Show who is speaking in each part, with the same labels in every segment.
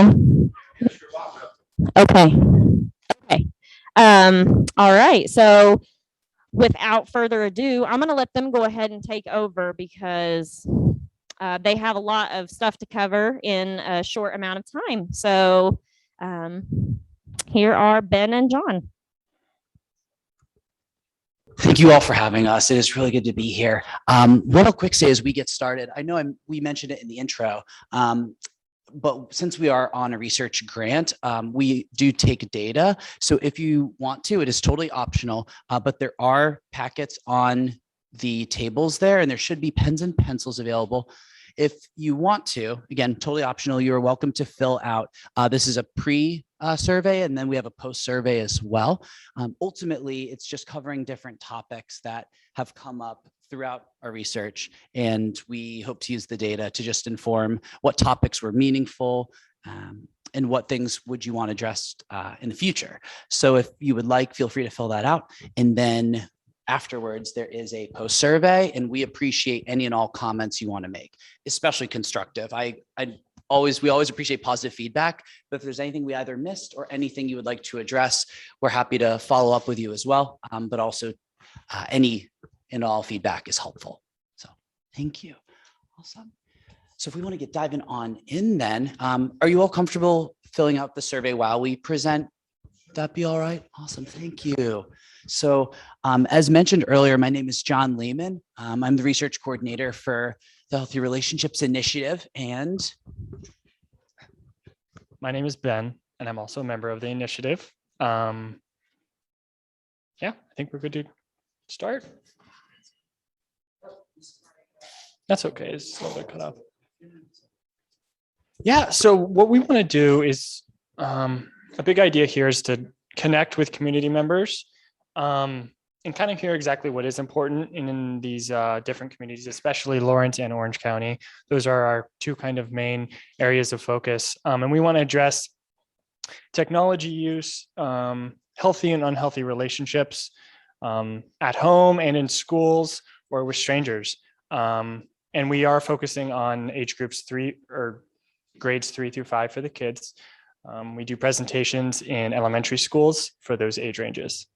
Speaker 1: morning? Okay. Okay. All right. So without further ado, I'm going to let them go ahead and take over because they have a lot of stuff to cover in a short amount of time. So here are Ben and John.
Speaker 2: Thank you all for having us. It is really good to be here. What I'll quick say as we get started, I know we mentioned it in the intro, but since we are on a research grant, we do take data. So if you want to, it is totally optional, but there are packets on the tables there, and there should be pens and pencils available. If you want to, again, totally optional, you are welcome to fill out. This is a pre-survey, and then we have a post-survey as well. Ultimately, it's just covering different topics that have come up throughout our research, and we hope to use the data to just inform what topics were meaningful and what things would you want addressed in the future. So if you would like, feel free to fill that out. And then afterwards, there is a post survey, and we appreciate any and all comments you want to make, especially constructive. We always appreciate positive feedback, but if there's anything we either missed or anything you would like to address, we're happy to follow up with you as well. But also any and all feedback is helpful. So thank you. Awesome. So if we want to get diving on in then, are you all comfortable filling out the survey while we present? Would that be all right? Awesome. Thank you. So as mentioned earlier, my name is John Lehman. I'm the research coordinator for the Healthy Relationships Initiative. And
Speaker 3: my name is Ben, and I'm also a member of the initiative. Yeah, I think we're good to start. That's okay. It's a little bit cut off. Yeah, so what we want to do is a big idea here is to connect with community members and kind of hear exactly what is important in these different communities, especially Lawrence and Orange County. Those are our two kind of main areas of focus. And we want to address technology use, healthy and unhealthy relationships at home and in schools or with strangers. And we are focusing on age groups grades 3 through 5 for the kids. We do presentations in elementary schools for those age ranges.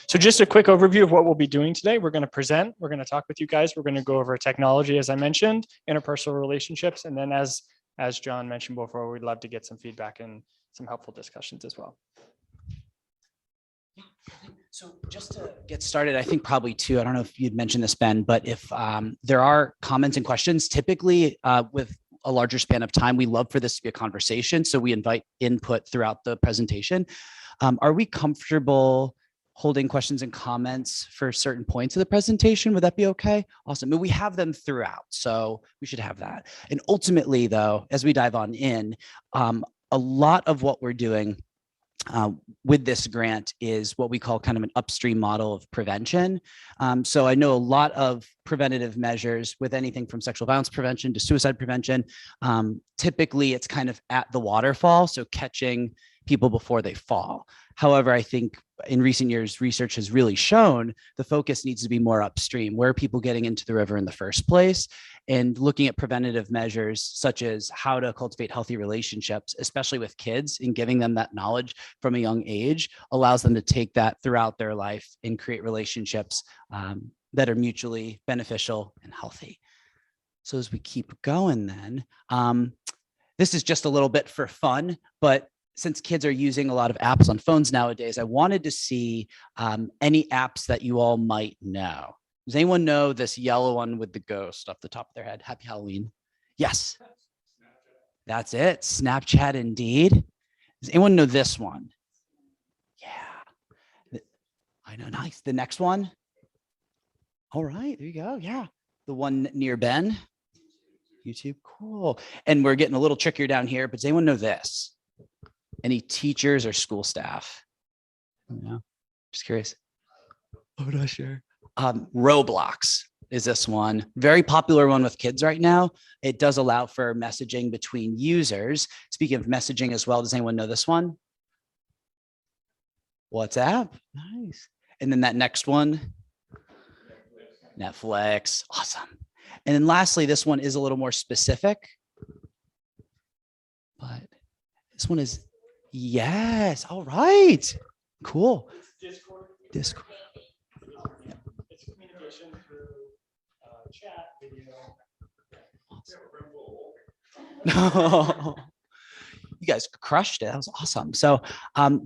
Speaker 3: So just a quick overview of what we'll be doing today. We're going to present, we're going to talk with you guys. We're going to go over technology, as I mentioned, interpersonal relationships. And then as John mentioned before, we'd love to get some feedback and some helpful discussions as well.
Speaker 2: So just to get started, I think probably too, I don't know if you'd mentioned this, Ben, but if there are comments and questions, typically with a larger span of time, we love for this to be a conversation. So we invite input throughout the presentation. Are we comfortable holding questions and comments for certain points of the presentation? Would that be okay? Awesome. But we have them throughout, so we should have that. And ultimately though, as we dive on in, a lot of what we're doing with this grant is what we call kind of an upstream model of prevention. So I know a lot of preventative measures with anything from sexual violence prevention to suicide prevention. Typically, it's kind of at the waterfall, so catching people before they fall. However, I think in recent years, research has really shown the focus needs to be more upstream. Where are people getting into the river in the first place? And looking at preventative measures such as how to cultivate healthy relationships, especially with kids, and giving them that knowledge from a young age allows them to take that throughout their life and create relationships that are mutually beneficial and healthy. So as we keep going then, this is just a little bit for fun, but since kids are using a lot of apps on phones nowadays, I wanted to see any apps that you all might know. Does anyone know this yellow one with the ghost off the top of their head? Happy Halloween. Yes. That's it. Snapchat indeed. Does anyone know this one? Yeah. I know. Nice. The next one. All right. There you go. Yeah. The one near Ben. YouTube. Cool. And we're getting a little trickier down here, but does anyone know this? Any teachers or school staff? No. Just curious. Oh, not sure. Roblox is this one. Very popular one with kids right now. It does allow for messaging between users. Speaking of messaging as well, does anyone know this one? WhatsApp. Nice. And then that next one, Netflix. Awesome. And then lastly, this one is a little more specific, but this one is, yes. All right. Cool.
Speaker 3: Discord.
Speaker 2: Discord.
Speaker 3: It's communication through chat, video.
Speaker 2: You guys crushed it. That was awesome. So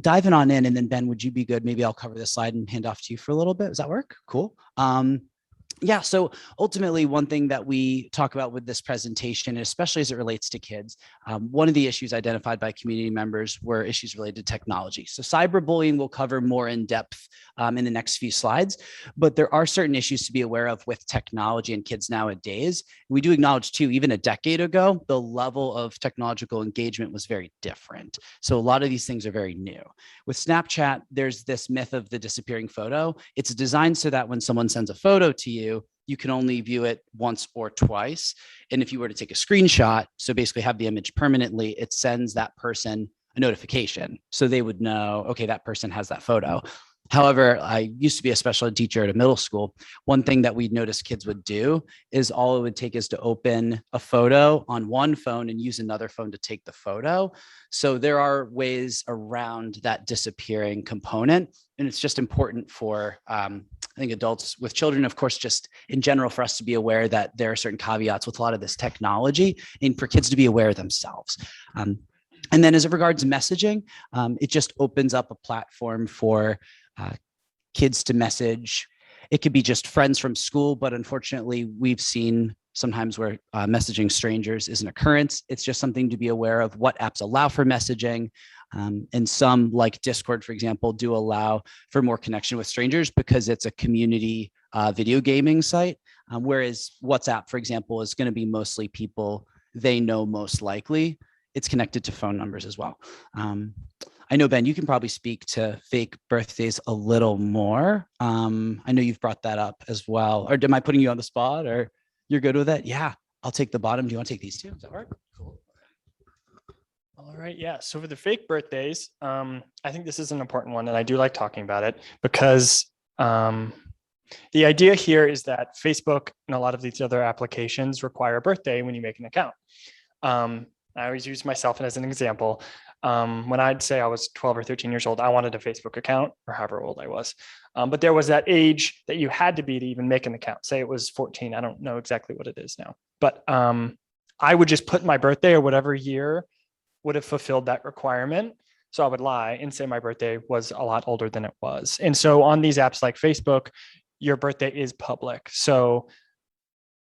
Speaker 2: diving on in, and then Ben, would you be good? Maybe I'll cover this slide and hand off to you for a little bit. Does that work? Cool. Yeah, so ultimately, one thing that we talk about with this presentation, especially as it relates to kids, one of the issues identified by community members were issues related to technology. So cyberbullying we'll cover more in depth in the next few slides, but there are certain issues to be aware of with technology and kids nowadays. We do acknowledge too, even a decade ago, the level of technological engagement was very different. So a lot of these things are very new. With Snapchat, there's this myth of the disappearing photo. It's designed so that when someone sends a photo to you, you can only view it once or twice. And if you were to take a screenshot, so basically have the image permanently, it sends that person a notification. So they would know, okay, that person has that photo. However, I used to be a special ed teacher at a middle school. One thing that we'd noticed kids would do is all it would take is to open a photo on one phone and use another phone to take the photo. So there are ways around that disappearing component. And it's just important for, I think adults with children, of course, just in general, for us to be aware that there are certain caveats with a lot of this technology and for kids to be aware themselves. And then as it regards messaging, it just opens up a platform for kids to message. It could be just friends from school, but unfortunately, we've seen sometimes where messaging strangers is an occurrence. It's just something to be aware of what apps allow for messaging. And some, like Discord, for example, do allow for more connection with strangers because it's a community video gaming site. Whereas WhatsApp, for example, is going to be mostly people they know most likely. It's connected to phone numbers as well. I know, Ben, you can probably speak to fake birthdays a little more. I know you've brought that up as well. Or am I putting you on the spot, or you're good with it? Yeah, I'll take the bottom. Do you want to take these two? Does that work? Cool.
Speaker 3: All right, yeah. So for the fake birthdays, I think this is an important one, and I do like talking about it because the idea here is that Facebook and a lot of these other applications require a birthday when you make an account. I always use myself as an example. When I'd say I was 12 or 13 years old, I wanted a Facebook account, or however old I was. But there was that age that you had to be to even make an account. Say it was 14. I don't know exactly what it is now. But I would just put my birthday or whatever year would have fulfilled that requirement. So I would lie and say my birthday was a lot older than it was. And so on these apps like Facebook, your birthday is public. So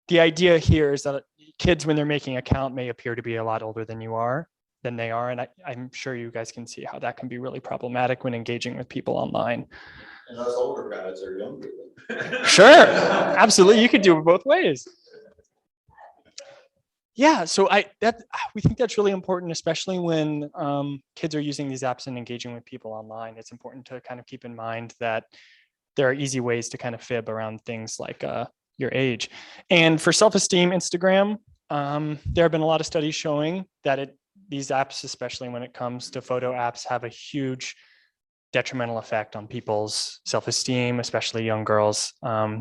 Speaker 3: the idea here is that kids, when they're making an account, may appear to be a lot older than they are. And I'm sure you guys can see how that can be really problematic when engaging with people online.
Speaker 4: And us older guys are younger than
Speaker 3: Sure, absolutely. You could do it both ways. Yeah, so we think that's really important, especially when kids are using these apps and engaging with people online. It's important to kind of keep in mind that there are easy ways to kind of fib around things like your age. And for self-esteem, Instagram, there have been a lot of studies showing that these apps, especially when it comes to photo apps, have a huge detrimental effect on people's self-esteem, especially young girls.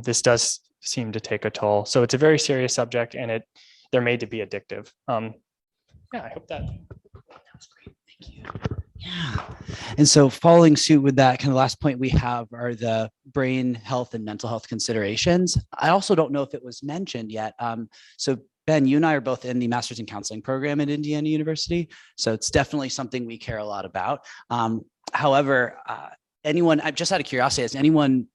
Speaker 3: This does seem to take a toll. So it's a very serious subject, and they're made to be addictive. Yeah, I hope that
Speaker 2: was great. Thank you. Yeah. And so following suit with that, kind of last point we have are the brain health and mental health considerations. I also don't know if it was mentioned yet. So Ben, you and I are both in the Master's in Counseling program at Indiana University. So it's definitely something we care a lot about. However, anyone, just out of curiosity, has anyone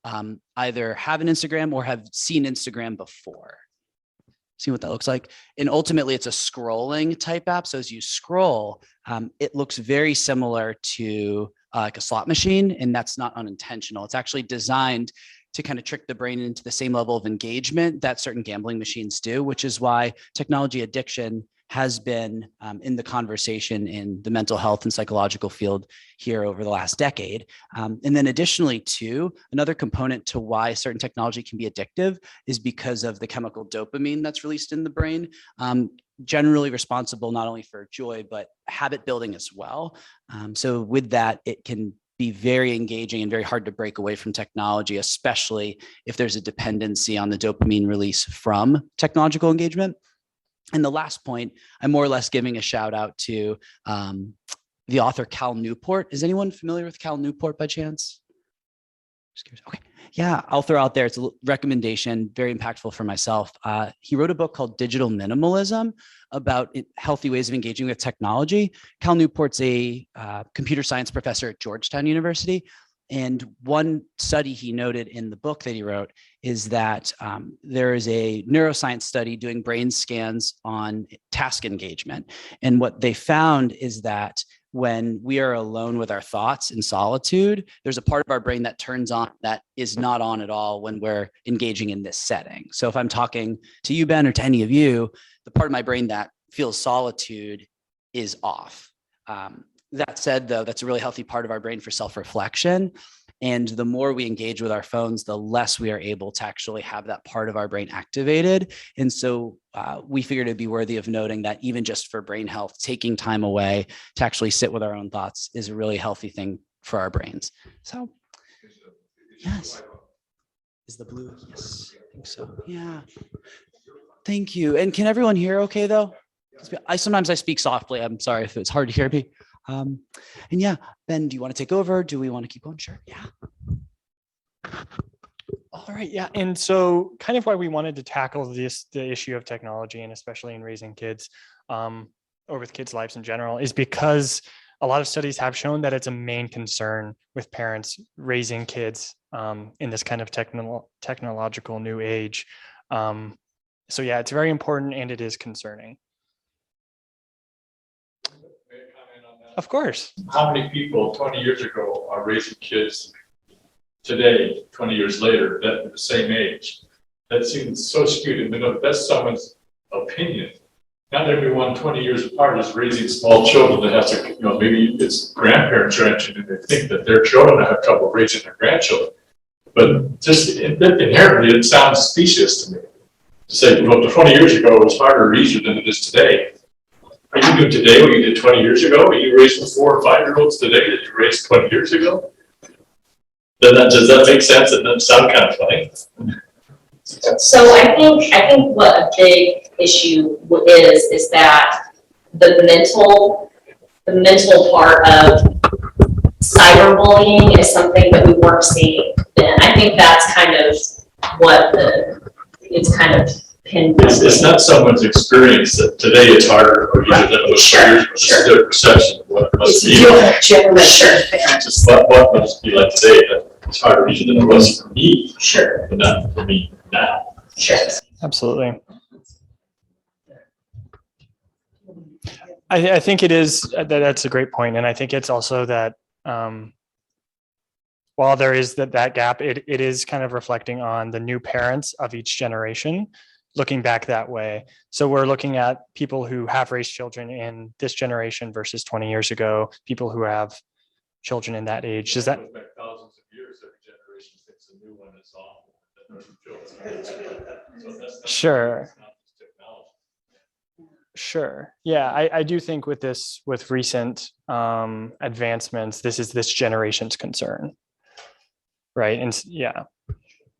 Speaker 2: either have an Instagram or have seen Instagram before? See what that looks like? And ultimately, it's a scrolling type app. So as you scroll, it looks very similar to like a slot machine, and that's not unintentional. It's actually designed to kind of trick the brain into the same level of engagement that certain gambling machines do, which is why technology addiction has been in the conversation in the mental health and psychological field here over the last decade. And then additionally, too, another component to why certain technology can be addictive is because of the chemical dopamine that's released in the brain, generally responsible not only for joy, but habit building as well. So with that, it can be very engaging and very hard to break away from technology, especially if there's a dependency on the dopamine release from technological engagement. And the last point, I'm more or less giving a shout out to the author Cal Newport. Is anyone familiar with Cal Newport by chance? Just curious. Okay. Yeah, I'll throw out there. It's a recommendation, very impactful for myself. He wrote a book called Digital Minimalism about healthy ways of engaging with technology. Cal Newport's a computer science professor at Georgetown University. And one study he noted in the book that he wrote is that there is a neuroscience study doing brain scans on task engagement. And what they found is that when we are alone with our thoughts in solitude, there's a part of our brain that turns on that is not on at all when we're engaging in this setting. So if I'm talking to you, Ben, or to any of you, the part of my brain that feels solitude is off. That said, though, that's a really healthy part of our brain for self-reflection. And the more we engage with our phones, the less we are able to actually have that part of our brain activated. And so we figured it'd be worthy of noting that even just for brain health, taking time away to actually sit with our own thoughts is a really healthy thing for our brains. So, yes. Is the blue? Yes, I think so. Yeah. Thank you. And can everyone hear okay, though? Sometimes I speak softly. I'm sorry if it's hard to hear me. And yeah, Ben, do you want to take over? Do we want to keep going? Sure. Yeah.
Speaker 3: All right. Yeah. And so kind of why we wanted to tackle the issue of technology, and especially in raising kids or with kids' lives in general, is because a lot of studies have shown that it's a main concern with parents raising kids in this kind of technological new age. So yeah, it's very important and it is concerning. Of course.
Speaker 5: How many people 20 years ago are raising kids today, 20 years later, that the same age? That seems so skewed. And that's someone's opinion. Not everyone 20 years apart is raising small children that has to, maybe it's grandparents are entering and they think that their children have trouble raising their grandchildren. But just inherently, it sounds specious to me. To say, 20 years ago it was harder or easier than it is today. Are you doing today what you did 20 years ago? Are you raising 4 or 5-year-olds today that you raised 20 years ago? Does that make sense? It doesn't sound kind of funny.
Speaker 6: So I think what a big issue is that the mental part of cyberbullying is something that we weren't seeing then. I think that's kind of what it's kind of pinned.
Speaker 5: It's not someone's experience that today it's harder or easier than it was 5 years ago. It's their perception of what it must be like. Just what must be like today that it's harder or easier than it was for me.
Speaker 6: Sure.
Speaker 5: But not for me now.
Speaker 6: Sure.
Speaker 3: Absolutely. I think it is, that's a great point. And I think it's also that while there is that gap, it is kind of reflecting on the new parents of each generation, looking back that way. So we're looking at people who have raised children in this generation versus 20 years ago, people who have children in that age. Does that?
Speaker 5: Thousands of years, every generation thinks a new one is awful.
Speaker 3: Sure. Sure. Yeah, I do think with recent advancements, this is this generation's concern. Right. And yeah,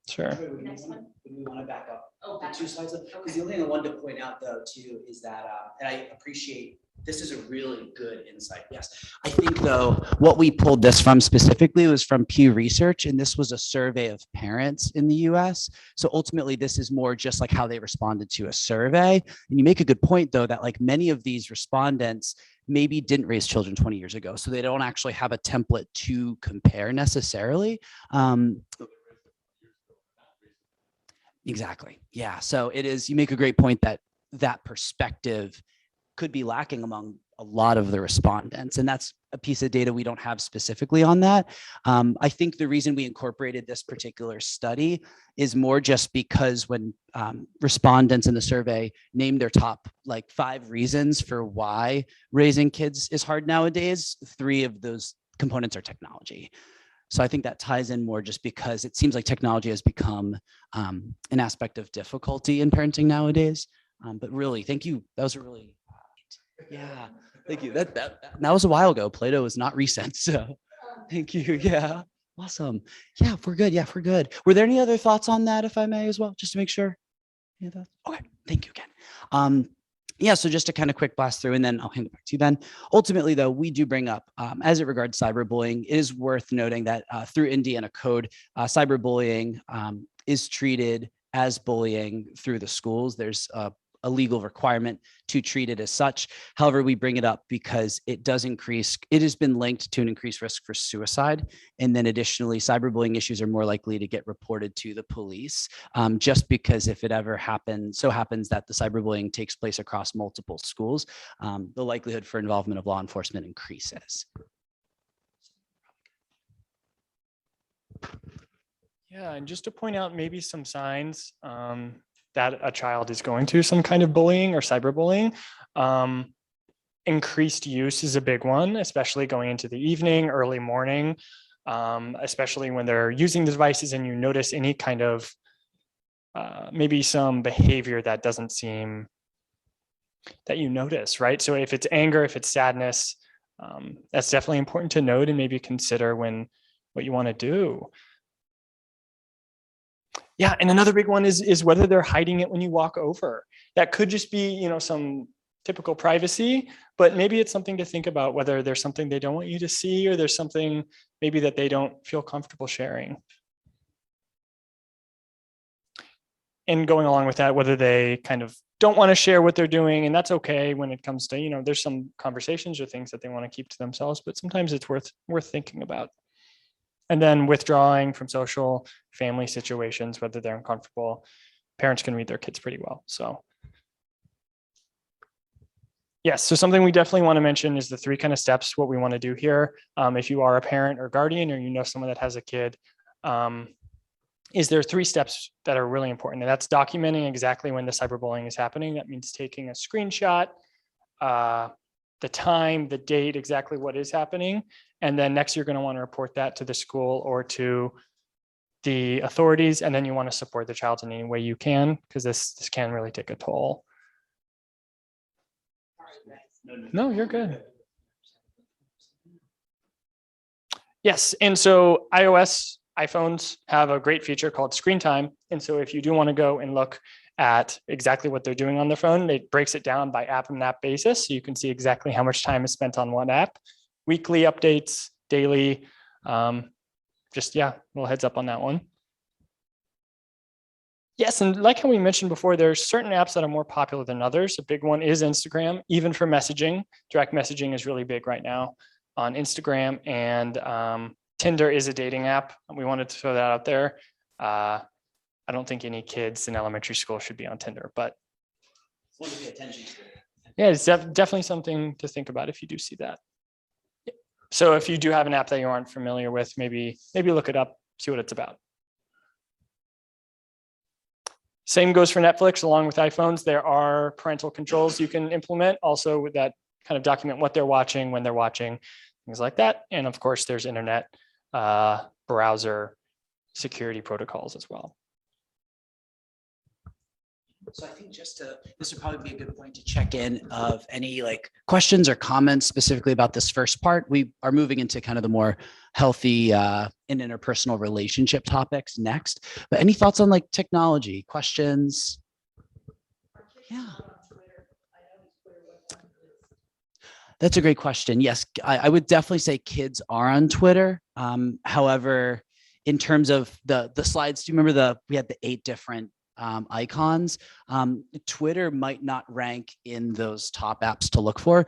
Speaker 3: sure.
Speaker 2: Next one. We want to back up. Two slides up. Because the only thing I wanted to point out though too is that, and I appreciate this is a really good insight. Yes. I think though, what we pulled this from specifically was from Pew Research, and this was a survey of parents in the US. So ultimately this is more just like how they responded to a survey. And you make a good point though, that like many of these respondents maybe didn't raise children 20 years ago. So they don't actually have a template to compare necessarily. Exactly. Yeah. So it is, you make a great point that that perspective could be lacking among a lot of the respondents. And that's a piece of data we don't have specifically on that. I think the reason we incorporated this particular study is more just because when respondents in the survey named their top like 5 reasons for why raising kids is hard nowadays, 3 of those components are technology. So I think that ties in more just because it seems like technology has become an aspect of difficulty in parenting nowadays. But really, thank you. That was a really, yeah, thank you. That was a while ago. Plato is not recent. So Thank you. Yeah. Awesome. Yeah, we're good. Yeah, we're good. Were there any other thoughts on that, if I may, as well, just to make sure? Yeah, okay. Thank you again. Yeah, so just a kind of quick blast through, and then I'll hand it back to you, Ben. Ultimately, though, we do bring up, as it regards cyberbullying, it is worth noting that through Indiana code, cyberbullying is treated as bullying through the schools. There's a legal requirement to treat it as such. However, we bring it up because it has been linked to an increased risk for suicide. And then additionally, cyberbullying issues are more likely to get reported to the police, just because if it ever happens that the cyberbullying takes place across multiple schools, the likelihood for involvement of law enforcement increases.
Speaker 3: Yeah, and just to point out maybe some signs that a child is going through some kind of bullying or cyberbullying. Increased use is a big one, especially going into the evening, early morning, especially when they're using the devices and you notice any kind of maybe some behavior that doesn't seem that you notice, right? So if it's anger, if it's sadness, that's definitely important to note and maybe consider what you want to do. Yeah, and another big one is whether they're hiding it when you walk over. That could just be, some typical privacy, but maybe it's something to think about, whether there's something they don't want you to see, or there's something maybe that they don't feel comfortable sharing. And going along with that, whether they kind of don't want to share what they're doing, and that's okay when it comes to, there's some conversations or things that they want to keep to themselves, but sometimes it's worth thinking about. And then withdrawing from social family situations, whether they're uncomfortable, parents can read their kids pretty well. So yes, so something we definitely want to mention is the 3 kind of steps, what we want to do here. If you are a parent or guardian, or someone that has a kid, is there 3 steps that are really important. And that's documenting exactly when the cyberbullying is happening. That means taking a screenshot, the time, the date, exactly what is happening. And then next, you're going to want to report that to the school or to the authorities. And then you want to support the child in any way you can, because this can really take a toll. No, you're good. Yes, and so iPhones have a great feature called screen time. And so if you do want to go and look at exactly what they're doing on their phone, it breaks it down by app and app basis. So you can see exactly how much time is spent on one app, weekly updates, daily. Just, a little heads up on that one. Yes, and like how we mentioned before, there's certain apps that are more popular than others. A big one is Instagram, even for messaging. Direct messaging is really big right now on Instagram, and Tinder is a dating app. We wanted to throw that out there. I don't think any kids in elementary school should be on Tinder, but yeah, it's definitely something to think about if you do see that. So if you do have an app that you aren't familiar with, maybe look it up, see what it's about. Same goes for Netflix. Along with iPhones, there are parental controls you can implement also with that kind of document what they're watching, when they're watching, things like that. And of course, there's internet browser security protocols as well.
Speaker 2: So I think this would probably be a good point to check in of any questions or comments specifically about this first part. We are moving into kind of the more healthy and interpersonal relationship topics next. But any thoughts on technology, questions? Yeah. That's a great question. Yes, I would definitely say kids are on Twitter. However, in terms of the slides, do you remember we had the 8 different icons? Twitter might not rank in those top apps to look for.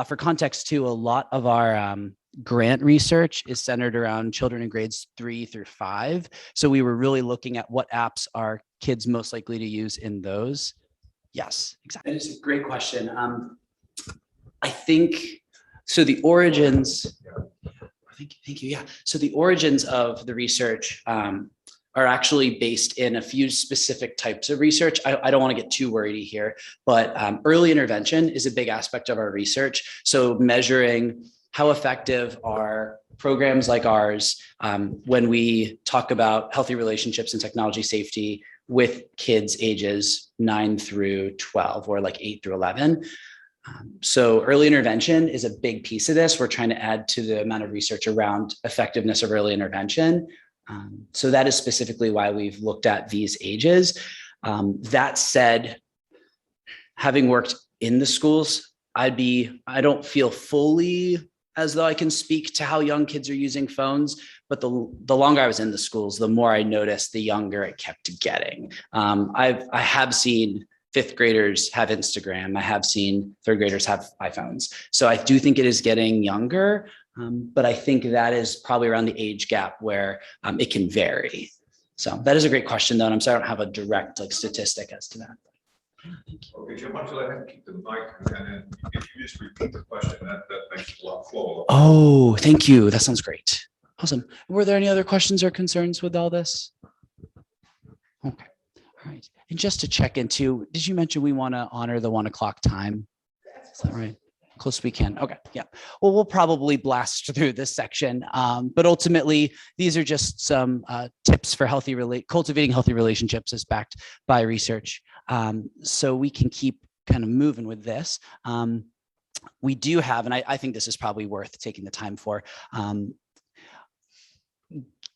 Speaker 2: For context too, a lot of our grant research is centered around children in grades 3 through 5. So we were really looking at what apps are kids most likely to use in those. Yes, exactly. That is a great question. I think, so the origins, thank you. Yeah. So the origins of the research are actually based in a few specific types of research. I don't want to get too wordy here, but early intervention is a big aspect of our research. So measuring how effective are programs like ours when we talk about healthy relationships and technology safety with kids ages 9 through 12 or 8 through 11. So early intervention is a big piece of this. We're trying to add to the amount of research around effectiveness of early intervention. So that is specifically why we've looked at these ages. That said, having worked in the schools, I don't feel fully as though I can speak to how young kids are using phones, but the longer I was in the schools, the more I noticed the younger it kept getting. I have seen fifth graders have Instagram. I have seen third graders have iPhones. So I do think it is getting younger, but I think that is probably around the age gap where it can vary. So that is a great question, though, and I'm sorry I don't have a direct statistic as to that.
Speaker 4: Okay, Jim, why don't you let him keep the mic, and then if you just repeat the question, that makes it a lot flow.
Speaker 2: Oh, thank you. That sounds great. Awesome. Were there any other questions or concerns with all this? Okay. All right. And just to check into, did you mention we want to honor the 1 o'clock time? Is that right? Close we can. Okay. Yeah. Well, we'll probably blast through this section, but ultimately, these are just some tips for cultivating healthy relationships as backed by research. So we can keep kind of moving with this. We do have, and I think this is probably worth taking the time for.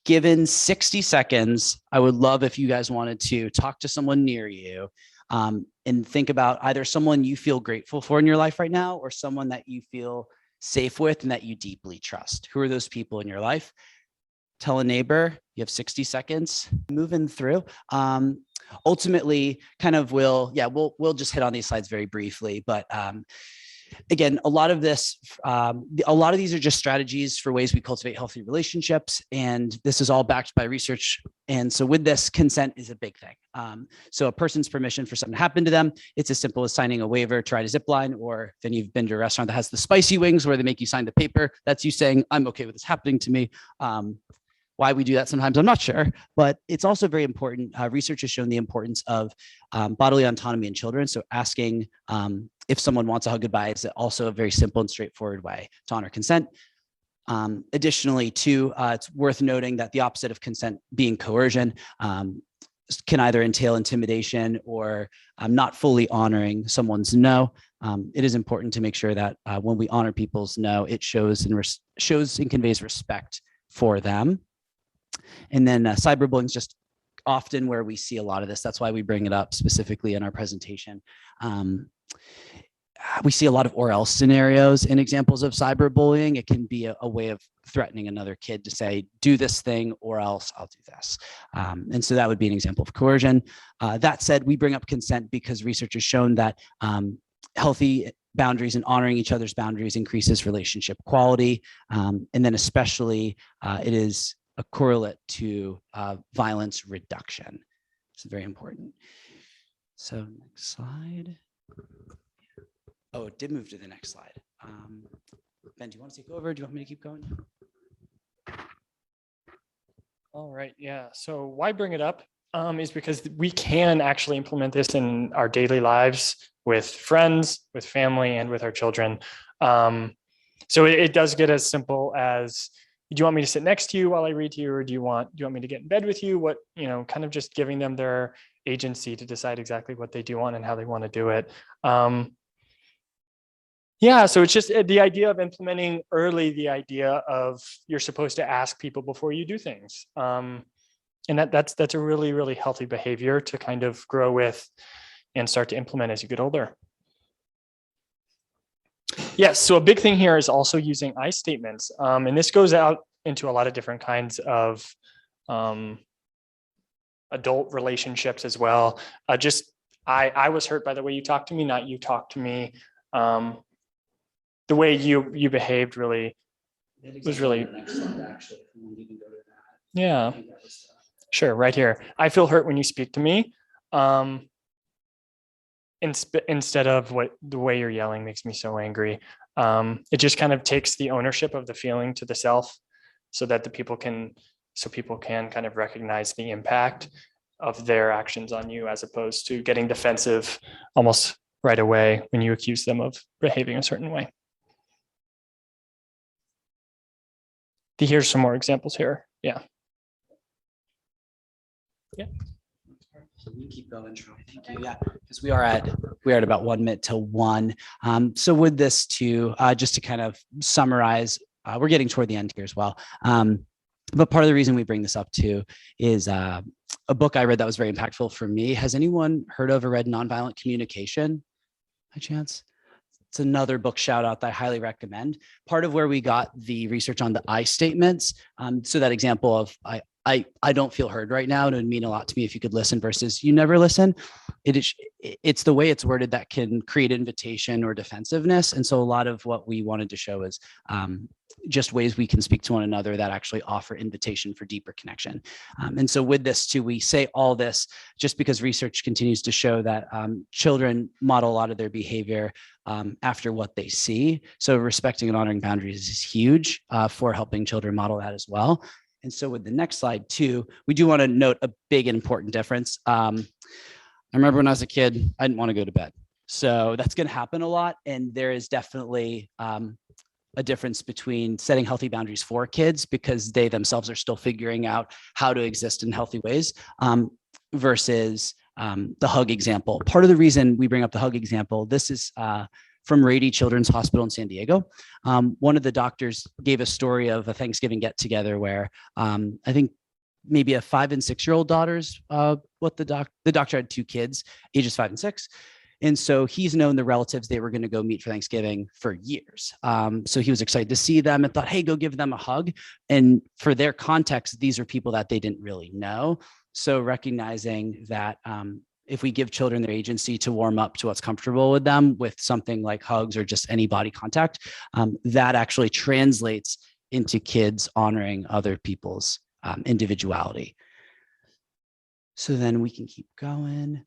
Speaker 2: Given 60 seconds, I would love if you guys wanted to talk to someone near you and think about either someone you feel grateful for in your life right now or someone that you feel safe with and that you deeply trust. Who are those people in your life? Tell a neighbor. You have 60 seconds. Moving through. Ultimately, kind of we'll just hit on these slides very briefly, but again, a lot of these are just strategies for ways we cultivate healthy relationships, and this is all backed by research. And so with this, consent is a big thing. So a person's permission for something to happen to them, it's as simple as signing a waiver to ride a zip line, or then you've been to a restaurant that has the spicy wings where they make you sign the paper. That's you saying, I'm okay with this happening to me. Why we do that sometimes, I'm not sure, but it's also very important. Research has shown the importance of bodily autonomy in children. So asking if someone wants a hug goodbye is also a very simple and straightforward way to honor consent. Additionally, too, it's worth noting that the opposite of consent, being coercion, can either entail intimidation or not fully honoring someone's no. It is important to make sure that when we honor people's no, it shows and conveys respect for them. And then cyberbullying is just often where we see a lot of this. That's why we bring it up specifically in our presentation. We see a lot of or else scenarios and examples of cyberbullying. It can be a way of threatening another kid to say, do this thing or else I'll do this. And so that would be an example of coercion. That said, we bring up consent because research has shown that healthy boundaries and honoring each other's boundaries increases relationship quality. And then especially it is a correlate to violence reduction. It's very important. So next slide. Oh, it did move to the next slide. Ben, do you want to take over? Do you want me to keep going?
Speaker 3: All right, yeah. So why bring it up is because we can actually implement this in our daily lives with friends, with family, and with our children. So it does get as simple as, do you want me to sit next to you while I read to you, or do you want me to get in bed with you? What, kind of just giving them their agency to decide exactly what they do want and how they want to do it. Yeah, so it's just the idea of implementing early, the idea of you're supposed to ask people before you do things. And that's a really, really healthy behavior to kind of grow with and start to implement as you get older. Yes, so a big thing here is also using I statements. And this goes out into a lot of different kinds of adult relationships as well. I was hurt by the way you talked to me, not you talked to me. The way you behaved really was really. Yeah, sure, right here. I feel hurt when you speak to me. Instead of the way you're yelling makes me so angry. It just kind of takes the ownership of the feeling to the self, so that people can kind of recognize the impact of their actions on you, as opposed to getting defensive almost right away when you accuse them of behaving a certain way. Here's some more examples here. Yeah.
Speaker 2: So we keep going, Troy. Thank you. Yeah, because we are at about 1 minute till 1. So with this too, just to kind of summarize, we're getting toward the end here as well. But part of the reason we bring this up too is a book I read that was very impactful for me. Has anyone heard of or read Nonviolent Communication by chance? It's another book shout out that I highly recommend. Part of where we got the research on the I statements. So that example of I don't feel heard right now. It would mean a lot to me if you could listen versus you never listen. It's the way it's worded that can create invitation or defensiveness. And so a lot of what we wanted to show is just ways we can speak to one another that actually offer invitation for deeper connection. And so with this too, we say all this just because research continues to show that children model a lot of their behavior after what they see. So respecting and honoring boundaries is huge for helping children model that as well. And so with the next slide too, we do want to note a big and important difference. I remember when I was a kid, I didn't want to go to bed. So that's going to happen a lot. And there is definitely a difference between setting healthy boundaries for kids because they themselves are still figuring out how to exist in healthy ways versus the hug example. Part of the reason we bring up the hug example, this is from Rady Children's Hospital in San Diego. One of the doctors gave a story of a Thanksgiving get together where I think maybe a 5 and 6 year old daughter's the doctor had 2 kids, ages 5 and 6. And so he's known the relatives they were going to go meet for Thanksgiving for years. So he was excited to see them and thought, hey, go give them a hug. And for their context, these are people that they didn't really know. So recognizing that if we give children their agency to warm up to what's comfortable with them with something like hugs or just any body contact, that actually translates into kids honoring other people's individuality. So then we can keep going.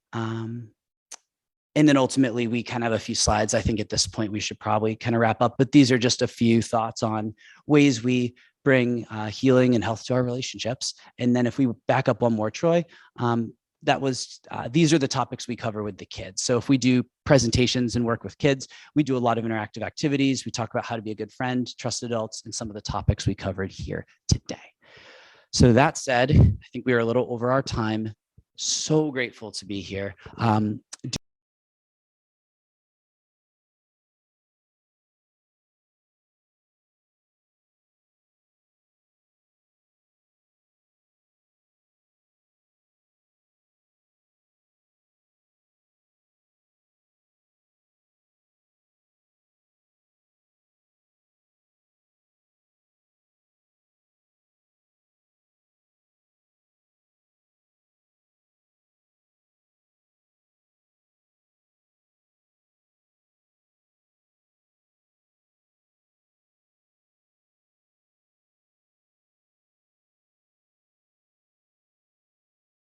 Speaker 2: And then ultimately, we kind of have a few slides. I think at this point, we should probably kind of wrap up. But these are just a few thoughts on ways we bring healing and health to our relationships. And then if we back up one more, Troy, these are the topics we cover with the kids. So if we do presentations and work with kids, we do a lot of interactive activities. We talk about how to be a good friend, trust adults, and some of the topics we covered here today. So that said, I think we are a little over our time. So grateful to be here.